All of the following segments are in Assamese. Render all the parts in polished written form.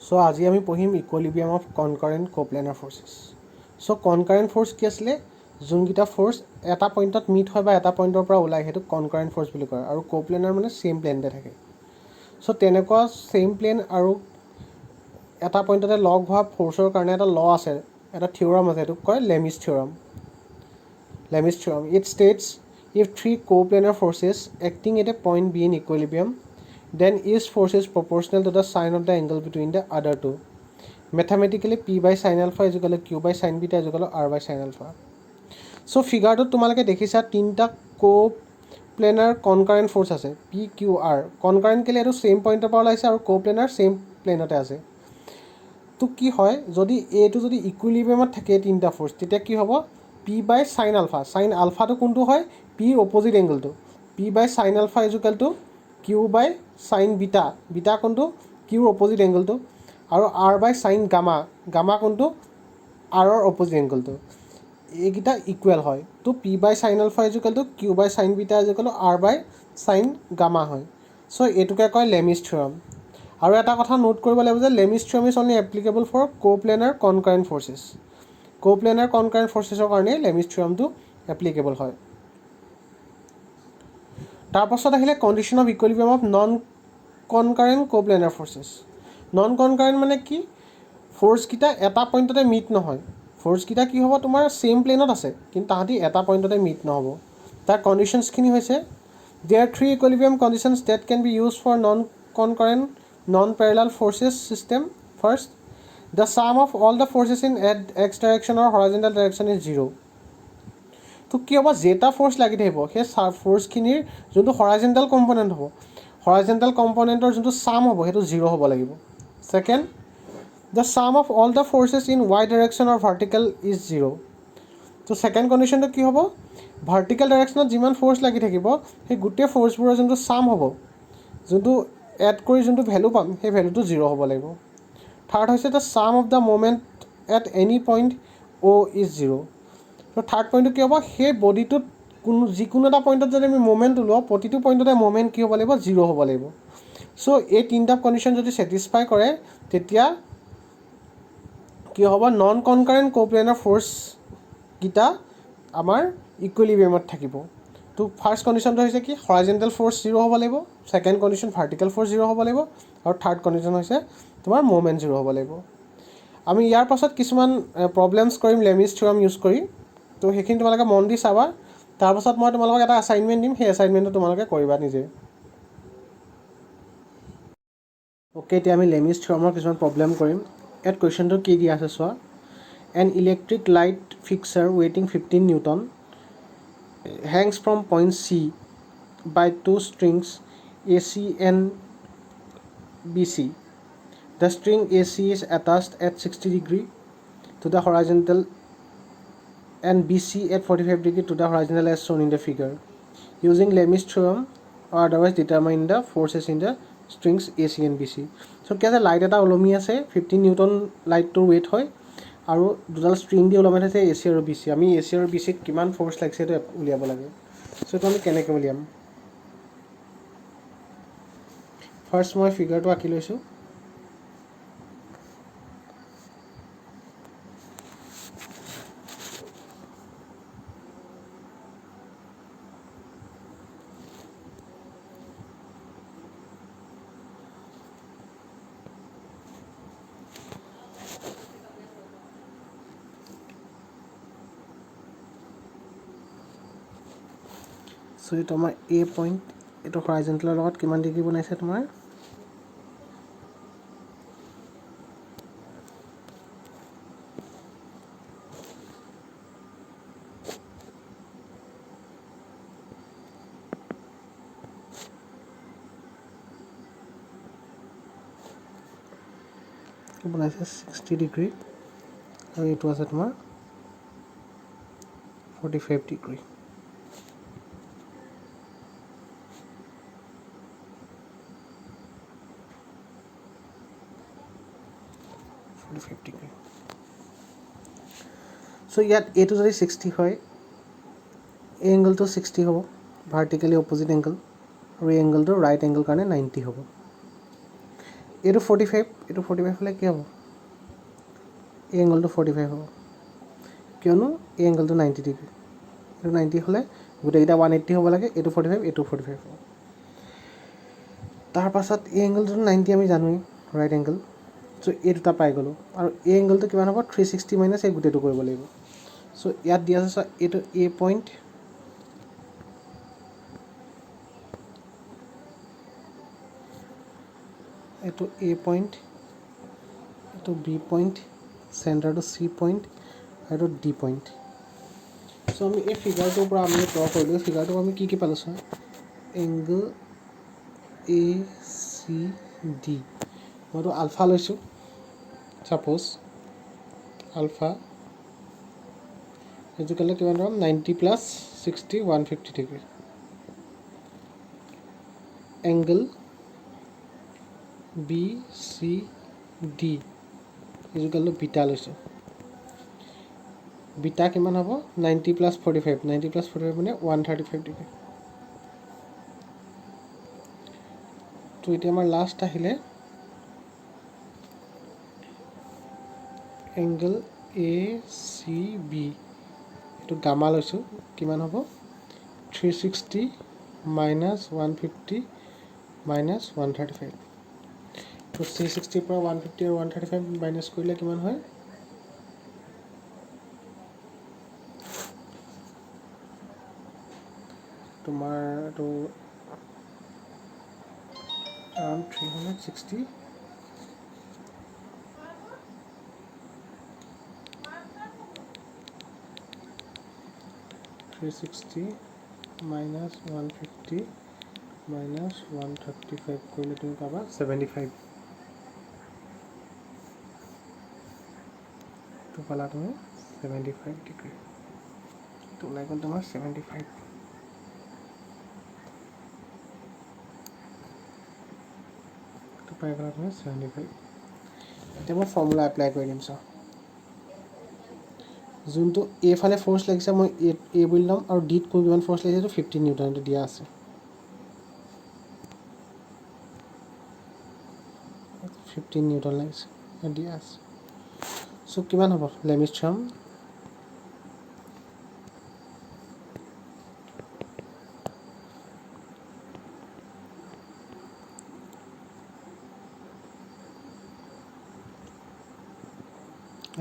সো আজি আমি পঢ়িম equilibrium of concurrent coplanar forces. So concurrent force কি আছিলে? যোনকেইটা ফ'ৰ্চ এটা পইণ্টত মিট হয় বা এটা পইণ্টৰ পৰা ওলায় সেইটো কনকাৰেণ্ট ফ'ৰ্চ বুলি কয়। আৰু কোপ্লেনাৰ মানে ছেইম প্লেনতে থাকে। সো তেনেকুৱা ছেইম প্লেন আৰু এটা পইণ্টতে লগ হোৱা ফ'ৰ্চৰ কাৰণে এটা ল আছে, এটা থিয়ৰাম আছে, সেইটোক কয় Lami's theorem. Lami's theorem it states if three coplanar forces acting at a point B in equilibrium, then each force is proportional to the sine of the angle between the other two. Mathematically, P by sin alpha is equal to Q by sin beta is equal to R by sin alpha. So, figure তোমালোকে দেখিছা তিনিটা কোপ্লেনাৰ কনকাৰেণ্ট ফ'ৰ্চ আছে P, Q, R. কনকাৰেণ্ট কেলে এইটো ছেইম পইণ্টৰ পৰা ওলাইছে আৰু কোপ্লেনাৰ ছেইম প্লেনতে আছে। তো কি হয়, যদি এইটো যদি ইকুইলিব্ৰিয়ামত থাকে তিনিটা ফ'ৰ্চ, তেতিয়া কি হ'ব? P by sin alpha. Sin alpha কোনটো হয়? Pৰ opposite এংগলটো। P by sin alpha is equal to Q by sin beta. Beta কোনটো? Qৰ অপজিট এংগলটো। আৰু R by sin gamma. Gamma কোনটো? Rৰ অপজিট এংগলটো। এইকেইটা ইকুৱেল হয়। তো P by sin alpha is equal to Q by sin beta is equal to R by sin gamma হয়। চ' এইটোকে কয় লেমিছ থিয়ৰাম। আৰু এটা কথা নোট কৰিব লাগিব যে Lami's theorem is only applicable for coplanar concurrent forces. Coplanar concurrent ফ'ৰ্চেছৰ কাৰণে লেমিছ থিয়ৰামটো এপ্লিকেবল হয়। তাৰপাছত আহিলে condition of equilibrium of non concurrent coplanar forces. Non concurrent মানে কি? ফ'ৰ্চকেইটা এটা পইণ্টতে মিট নহয়। ফ'ৰ্চকেইটা কি হ'ব? তোমাৰ ছেইম প্লেনত আছে, কিন্তু তাহাঁতি এটা পইণ্টতে মিট নহ'ব। তাৰ কণ্ডিশ্যনছখিনি হৈছে there three equilibrium conditions that can be use for non concurrent non parallel forces system. First, the sum of all the forces in X direction or horizontal direction is 0। তো কি হ'ব? যেটা ফ'ৰ্চ লাগি থাকিব সেই ফ'ৰ্চখিনিৰ যোনটো হৰাইজেণ্টেল কম্পনেণ্ট হ'ব, হৰাইজেণ্টেল কম্পনেণ্টৰ যোনটো ছাম হ'ব সেইটো 0 হ'ব লাগিব। Second, the sum of all the forces in y direction or vertical is 0। তো ছেকেণ্ড কণ্ডিশ্যনটো কি হ'ব? ভাৰ্টিকেল ডাইৰেকশ্যনত যিমান ফ'ৰ্চ লাগি থাকিব সেই গোটেই ফ'ৰ্চবোৰৰ যোনটো ছাম হ'ব, যোনটো এড কৰি যোনটো ভেলু পাম সেই ভেলুটো 0 হ'ব লাগিব। থাৰ্ড হৈছে the sum of the moment at any point O' is 0। তো থাৰ্ড পইণ্টটো কি হ'ব? সেই বডিটোত যিকোনো এটা পইণ্টত যদি আমি ম'মেণ্ট ওলাওঁ, প্ৰতিটো পইণ্টতে ম'মেণ্ট কি হ'ব লাগিব? 0 হ'ব লাগিব। চ' এই তিনিটা কণ্ডিশ্যন যদি ছেটিছফাই কৰে তেতিয়া কি হ'ব? নন কনকাৰেণ্ট কোপ্লেনাৰ ফ'ৰ্চকেইটা আমাৰ ইকুইলিব্ৰিয়ামত থাকিব। তো ফাৰ্ষ্ট কণ্ডিশ্যনটো হৈছে কি? হৰাইজেণ্টেল ফ'ৰ্চ 0 হ'ব লাগিব। ছেকেণ্ড কণ্ডিশ্যন ভাৰ্টিকেল ফ'ৰ্চ 0 হ'ব লাগিব। আৰু থাৰ্ড কণ্ডিশ্যন হৈছে তোমাৰ ম'মেণ্ট 0 হ'ব লাগিব। আমি ইয়াৰ পাছত কিছুমান প্ৰব্লেমছ কৰিম লেমিছ থিয়ৰাম ইউজ কৰি। তো সেইখিনি তোমালোকে মন দি চাবা। তাৰপাছত মই তোমালোকক এটা এছাইনমেণ্ট দিম, সেই এছাইনমেণ্টটো তোমালোকে কৰিবা নিজে। অ'কে, এতিয়া আমি লেমিছ থিয়ৰামৰ কিছুমান প্ৰব্লেম কৰিম। ইয়াত কুৱেশ্যনটো কি দিয়া আছে চোৱা। এন ইলেক্ট্ৰিক লাইট ফিক্সাৰ ৱেইটিং 15 newton hangs from point C by two strings AC and BC. The string AC is attached at 60 degree to the horizontal and BC at 45 degree to the horizontal as shown in the figure. Using Lemi's theorem or otherwise determine the forces in the strings AC and BC. So কি আছে? লাইট এটা ওলমি আছে, 15 নিউটন লাইটটোৰ ৱেইট হয় আৰু দুডাল ষ্ট্ৰিং দি ওলমাই থৈছে AC আৰু BC। আমি AC আৰু BCত কিমান ফ'ৰ্চ লাগিছে সেইটো উলিয়াব লাগে। চ' এইটো আমি কেনেকৈ উলিয়াম? ফাৰ্ষ্ট মই ফিগাৰটো আঁকি লৈছোঁ। চ' এইটো আমাৰ A পইণ্ট, এইটো হৰাইজেণ্টেলৰ লগত কিমান ডিগ্ৰী বনাইছে তোমাৰ? বনাইছে 60 ডিগ্ৰী আৰু এইটো আছে তোমাৰ 45 ডিগ্ৰী। চ' ইয়াত এইটো যদি 60 হয়, এই এংগলটো 60 হ'ব, ভাৰ্টিকেলি অপজিট এংগল, আৰু এই এংগলটো ৰাইট এংগল কাৰণে 90 হ'ব। এইটো 45, এইটো 45 হ'লে কি হ'ব? এই এংগলটো 45 হ'ব, কিয়নো এই এংগলটো 90 ডিগ্ৰী। এইটো 90 হ'লে গোটেইকেইটা 180 হ'ব লাগে, এইটো 45, এইটো 45 হ'ব। তাৰপাছত এই এংগলটো 90 আমি জানোৱেই, ৰাইট এংগল। চ' এই দুটা পাই গ'লোঁ, আৰু এই এংগলটো কিমান হ'ব? 360 মাইনাছ এই গোটেইটো কৰিব লাগিব। চ' ইয়াত দিয়া আছে, এইটো এ পইণ্ট, এইটো এ পইণ্ট, এইটো বি পইণ্ট, চেণ্টাৰটো চি পইণ্ট, আৰু এইটো ডি পইণ্ট। চ' আমি এই ফিগাৰটোৰ পৰা আমি ড্ৰ কৰিলোঁ। এই ফিগাৰটোৰ পৰা আমি কি পালোঁ চোৱা, এংগল এ চি ডি, মইতো আলফা লৈছোঁ, ছাপ'জ আলফা ইজুকেল কিমান পাম? 90 plus 60, 150 degree. Angle B C D equal beta লৈছোঁ। বিটা কিমান হ'ব? 90 প্লাছ 45, 90 প্লাছ 45 মানে 135 ডিগ্ৰী। তো এতিয়া আমাৰ লাষ্ট আহিলে এংগল এ চি বি, এইটো গামা লৈছোঁ, কিমান হ'ব? 360 মাইনাছ 150 মাইনাছ 135। তো 360ৰ পৰা 150 আৰু 135 মাইনাছ কৰিলে কিমান হয়? তোমাৰ এইটো around 360, মাইনাছ 150 মাইনাছ 135 কৰিলে তুমি পাবা 75। তো পালা তুমি 75 ডিগ্ৰী। তো ওলাই গ'ল তোমাৰ 75। তো পাই গ'লা তুমি 75। এতিয়া মই ফৰ্মুলা এপ্লাই কৰি দিম চাওঁ। যোনটো এইফালে ফ'ৰ্চ লাগিছে মই এ বুলি ল'ম, আৰু ডিত কিমান ফ'ৰ্চ লাগিছে এইটো 15 নিউটন, এইটো দিয়া আছে। 15 নিউটন লাগিছে, দিয়া আছে। চ' কিমান হ'ব? Lami's theorem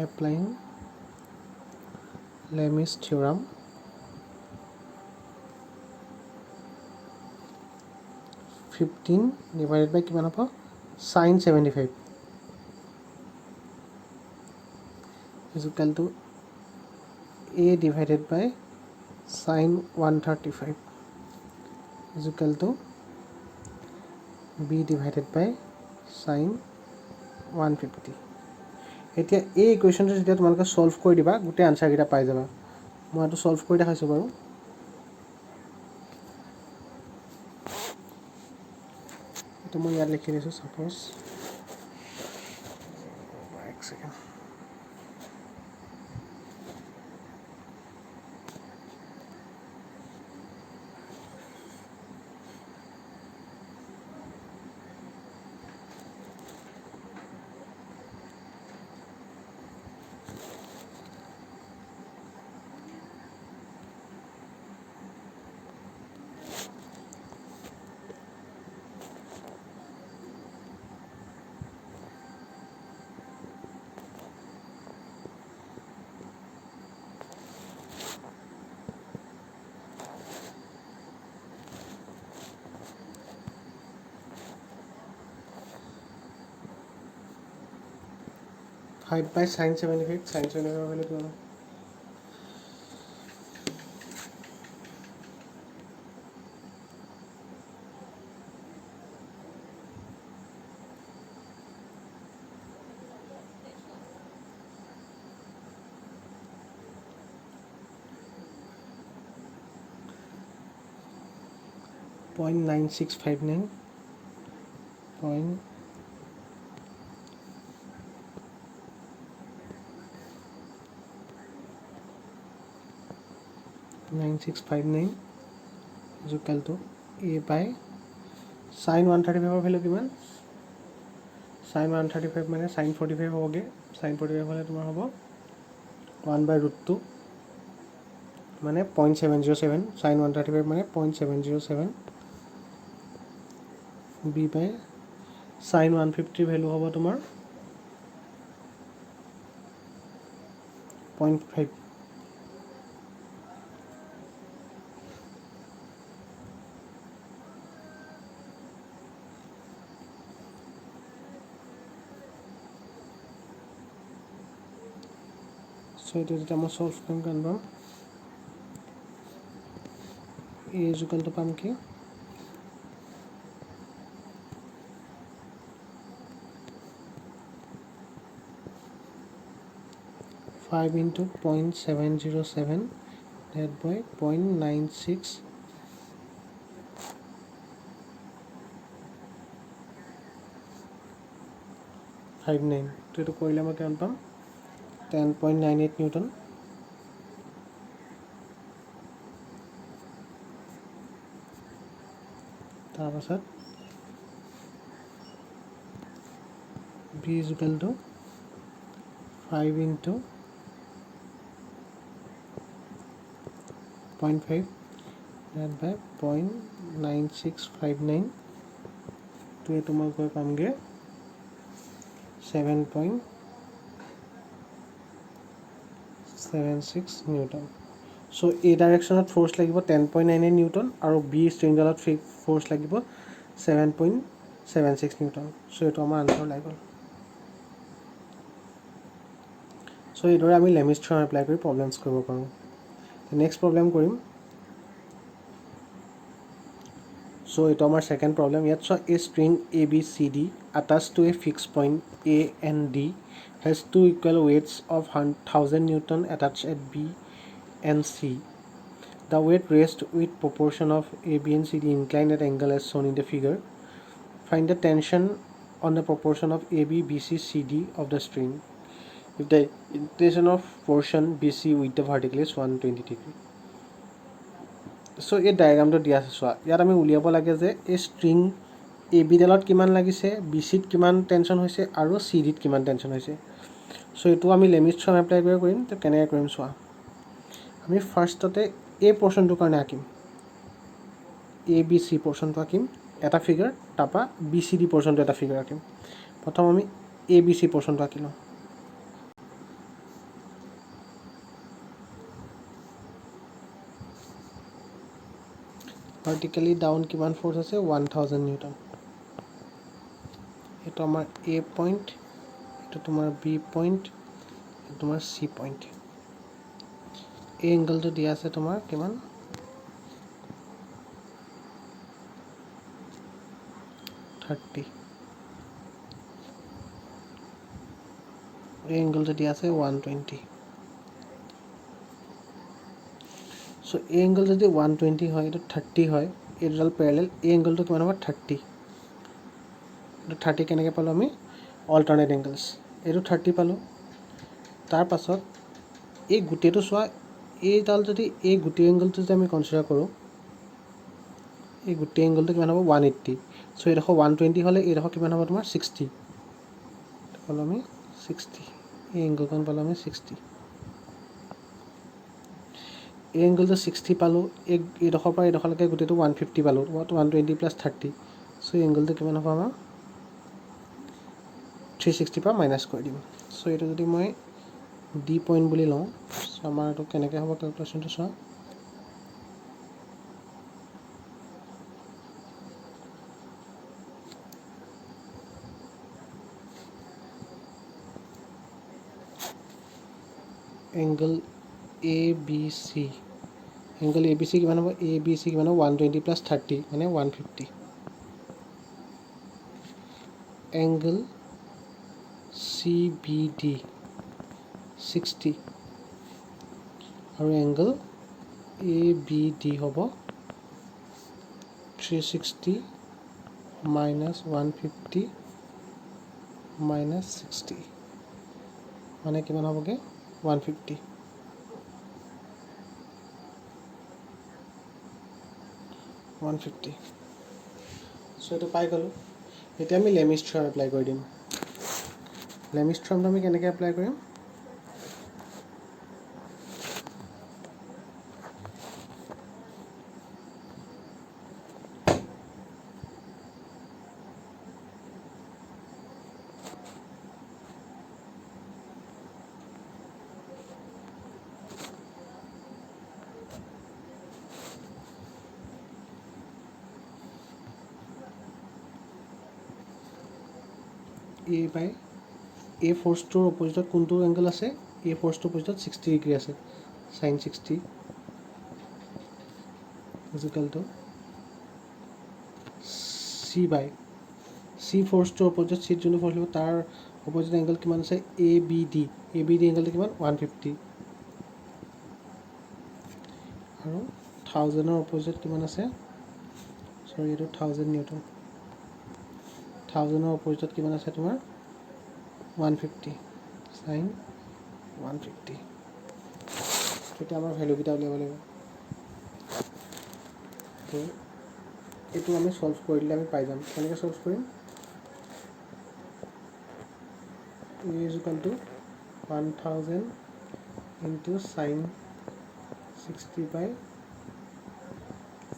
applying Lami's theorem, fifteen divided by কিমান হ'ব? sin 75 is equal to a divided by sin 135 is equal to b divided by sin 150. এতিয়া এই ইকুৱেশ্যনটো যেতিয়া তোমালোকে ছল্ভ কৰি দিবা, গোটেই আনচাৰকেইটা পাই যাবা। মই এইটো ছল্ভ কৰি দেখাইছোঁ বাৰু। এইটো মই ইয়াত লিখি দিছোঁ, ছাপ'জ এক ছেকেণ্ড। ফাইভ বাই sin 75, sin 75 হ'লে কিমান হ'ব? .9659 .9659 is equal to a by sin 135 value কিমান? sin 135 মানে sin 45 হ'বগৈ sin 45 হ'লে তোমাৰ হ'ব 1/√2 মানে 0.707 sin 135 মানে 0.707 b by sin 150 ভেলু হ'ব তোমাৰ 0.5 সো এইটো যেতিয়া মই সলভ কৰিম কিমান পাম a ইকুৱেলটো পাম কি 5 into 0.707 divided by 0.9659 তো এইটো কৰিলে মই কিমান পাম 10.98 নিউটন তাৰপাছত b ইকুৱেলটো 5 into 0.5 divided by 0.9659 তো এইটো মই গৈ পামগৈ 7.76 নিউটন সো এই ডাইৰেকশ্যনত ফ'ৰ্চ লাগিব 10.98 নিউটন আৰু বি ষ্ট্ৰিংডালত ফ'ৰ্চ লাগিব 7.76 নিউটন সো এইটো আমাৰ আনচাৰ ওলাই গ'ল সো এইদৰে আমি লেমিছ থিয়ৰম এপ্লাই কৰি প্ৰব্লেমছ কৰিব পাৰোঁ নেক্সট প্ৰব্লেম কৰিম সো এইটো আমাৰ সেকেন্ড প্ৰব্লেম ইয়াত চোৱা a string ABCD attached to a fixed point A and D has two equal weights of 1000 Newton attached at B and C. The weight raised with proportion of A, B and C D inclined at angle as shown in the figure. Find the tension on the proportion of AB, BC, CD of the string. If the inclination of portion BC with the vertical is 120 degree. So এই ডায়েগ্ৰামটো দিয়া আছে চোৱা ইয়াত আমি উলিয়াব লাগে যে এই ষ্ট্ৰিং এ বি ডালত কিমান লাগিছে বি চিত কিমান টেনশ্যন হৈছে আৰু চি ডিত কিমান টেনশ্যন হৈছে সো এইটো আমি লিমিট থিয়ৰম এপ্লাই কৰি কৰিম তো কেনেকৈ কৰিম চোৱা আমি ফাৰ্ষ্টতে এই পৰ্শ্যনটোৰ কাৰণে আঁকিম এ বি চি পৰ্শ্যনটো আঁকিম এটা ফিগাৰ তাৰপৰা বি চি ডি পৰ্শ্যনটো এটা ফিগাৰ আঁকিম প্ৰথম আমি এ বি চি পৰ্শ্যনটো আঁকি লওঁ ভাৰ্টিকেলি ডাউন কিমান ফ'ৰ্চ আছে 1000 নিউটন এইটো আমাৰ এ পইণ্ট এইটো তোমাৰ বি পইণ্ট এইটো তোমাৰ চি পইণ্ট এই এংগলটো দিয়া আছে তোমাৰ কিমান 30 এই এংগলটো দিয়া আছে 120 সো এই এংগল যদি 120 হয় এইটো 30 হয় এই দুডাল পেৰেলেল এই এংগলটো কিমান হ'ব 30 এইটো 30 কেনেকৈ পালোঁ আমি অল্টাৰনেট এংগলছ এইটো 30 পালোঁ তাৰপাছত এই গোটেইটো চোৱা এইডাল যদি এই গোটেই এংগলটো যদি আমি কনচিডাৰ কৰোঁ এই গোটেই এংগলটো কিমান হ'ব 180 সো এইডোখৰ 120 হ'লে এইডোখৰ কিমান হ'ব তোমাৰ 60 পালোঁ আমি 60 এই এংগলখন পালোঁ আমি 60 এই এংগলটো 60 পালোঁ এইডোখৰ পৰা এইডোখৰলৈকে গোটেইটো 150 পালোঁ 120 + 30 সো এই এংগলটো কিমান হ'ব আমাৰ 360 পৰা মাইনাছ কৰি দিম সো এইটো যদি মই ডি পইণ্ট বুলি লওঁ সো আমাৰ এইটো কেনেকৈ হ'ব কেলকুলেশ্যনটো চোৱা angle A B C angle A B C কিমান হ'ব এ বি চি কিমান হ'ব 120 + 30 মানে 150 এংগল চি বি ডি 60 আৰু এংগল এ বি ডি হ'ব 360 minus 150 minus 60 মানে কিমান হ'বগৈ 150 150 সো এইটো পাই গ'লোঁ এতিয়া আমি লেমিছ থিয়ৰম এপ্লাই কৰি দিম লেমিছ থিয়ৰমটো আমি কেনেকৈ এপ্লাই কৰিম? এ বাই এই ফ'ৰ্চটোৰ অপজিটত কোনটো এংগল আছে? এই ফ'ৰ্চটোৰ অপজিটত 60 ডিগ্ৰী আছে, sin 60 is equal to C by C ফ'ৰ্চটোৰ অপজিট চিত যোনটো ফ'ৰ্চ হ'ব তাৰ অপজিট এংগল কিমান আছে? এ বি ডি এংগলটো কিমান? 150 আৰু 1000ৰ অপজিট কিমান আছে? চৰি এইটো 1000 নিউটন। 1000ৰ অপজিটত কিমান আছে তোমাৰ? 150 sin 150। এতিয়া আমাৰ ভেলুকেইটা উলিয়াব লাগিব। তো এইটো আমি সলভ কৰি দিলে আমি পাই যাম। কেনেকৈ সলভ কৰিম? এ ইজিকেল টু 1000 ইনটু sin 60 বাই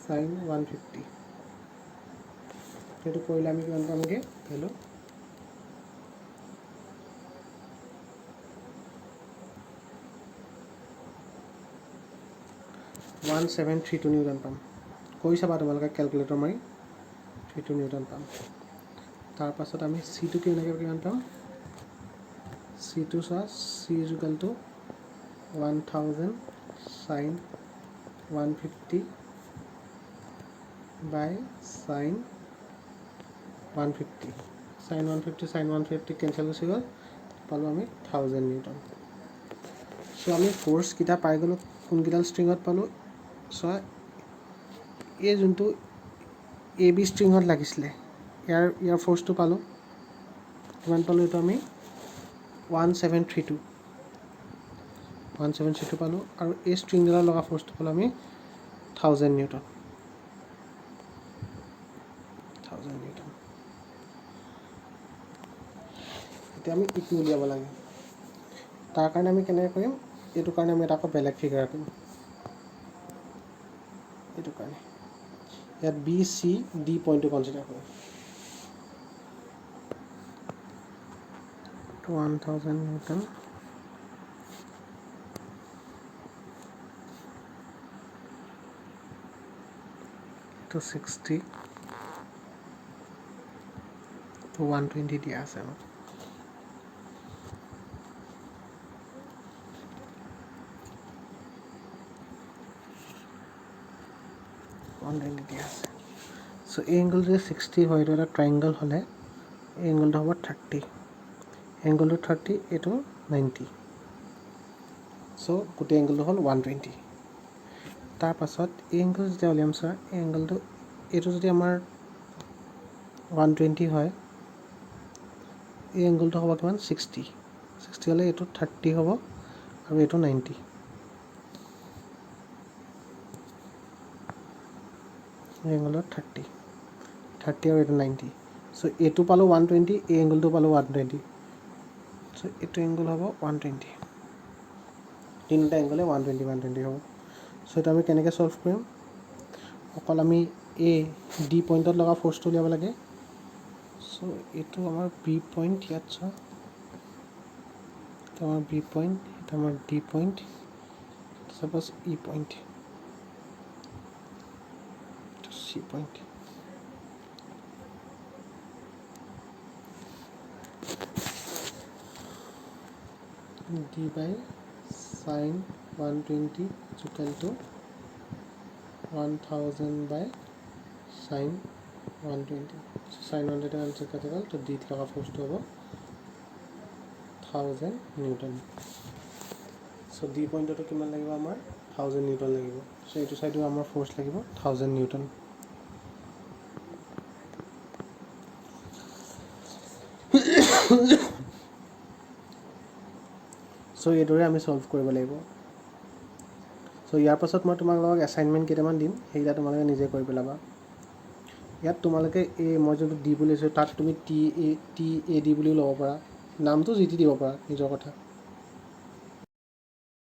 sin 150। সেইটো কৰিলে আমি কিমান পামগৈ ভেলু? 1732 নিউটন পাম। কৰি চাবা তোমালোকে কেলকুলেটৰ মাৰি, 32 নিউটন পাম। তাৰপাছত আমি চিটো কেনেকৈ কিমান পাম? চিটো চোৱা, চি ইজিকেল টু 1000 sin 150 বাই sin 150। sin 150 কেঞ্চেল গুচি গ'ল, পালোঁ আমি 1000 নিউটন। চ' আমি ফ'ৰ্চকেইটা পাই গ'লোঁ। কোনকেইডাল ষ্ট্ৰিঙত পালোঁ? চোৱা, এই যোনটো এ বি ষ্ট্ৰিঙত লাগিছিলে ইয়াৰ ফ'ৰ্চটো পালোঁ। কিমান পালোঁ এইটো আমি? 1732 পালোঁ। আৰু এই ষ্ট্ৰিংডালত লগা ফ'ৰ্চটো পালোঁ আমি 1000 নিউটন। এতিয়া আমি ইটো উলিয়াব লাগে। তাৰ কাৰণে আমি কেনেকৈ কৰিম? এইটো কাৰণে আমি এটা আকৌ বেলেগ ফিগাৰ কৰিম। এইটো কাৰণে ইয়াত বি চি ডি পইণ্টটো কনচিডাৰ কৰিম। 1000 নিউটন to 60 to 120 দিয়া আছে আমাক। দিয়া আছে। চ' এই এংগল যদি 60 হয়, এইটো এটা ট্ৰাইংগল হ'লে এই এংগলটো হ'ব 30। এংগলটো 30, এইটো 90। চ' গোটেই এংগলটো হ'ল 120। তাৰপাছত এই এংগল যেতিয়া উলিয়াম চোৱা, এই এংগলটো এইটো যদি আমাৰ 120 হয়, এই এংগলটো হ'ব কিমান? 60 হ'লে এইটো 30 হ'ব আৰু এইটো 90। এই এংগলত 30 আৰু এইটো 90। চ' এইটো পালোঁ 120, এই এংগলটো পালোঁ 120। চ' এইটো এংগল হ'ব 120। তিনিটা এংগলে 120 হ'ব। চ' এইটো আমি কেনেকৈ সলভ কৰিম? অকল আমি এই ডি পইণ্টত লগা ফ'ৰ্চটো উলিয়াব লাগে। চ' এইটো আমাৰ বি পইণ্ট, ইয়াত চোৱা, এইটো আমাৰ বি পইণ্ট, এইটো আমাৰ D point, suppose E point, এইটো C point. D by sin 120 equal to 1000 by sin 120। sin 120 আনচাৰ কাটি গ'ল, তো ডিত লগা ফ'ৰ্চটো হ'ব 1000 নিউটন। চ' ডি পইণ্টতো কিমান লাগিব আমাৰ? 1000 নিউটন লাগিব। চ' এইটো চাইডো আমাৰ ফ'ৰ্চ লাগিব 1000 নিউটন। চ' এইদৰে আমি সলভ কৰিব লাগিব। চ' ইয়াৰ পাছত মই তোমালোকক এছাইনমেণ্ট কেইটামান দিম, সেইকেইটা তোমালোকে নিজে কৰি পেলাবা। ইয়াত তোমালোকে মই যোনটো ডি বুলি লৈছোঁ তাত তুমি টি এ ডি বুলিও ল'ব পাৰা। নামটো যি টি দিব পাৰা নিজৰ কথা।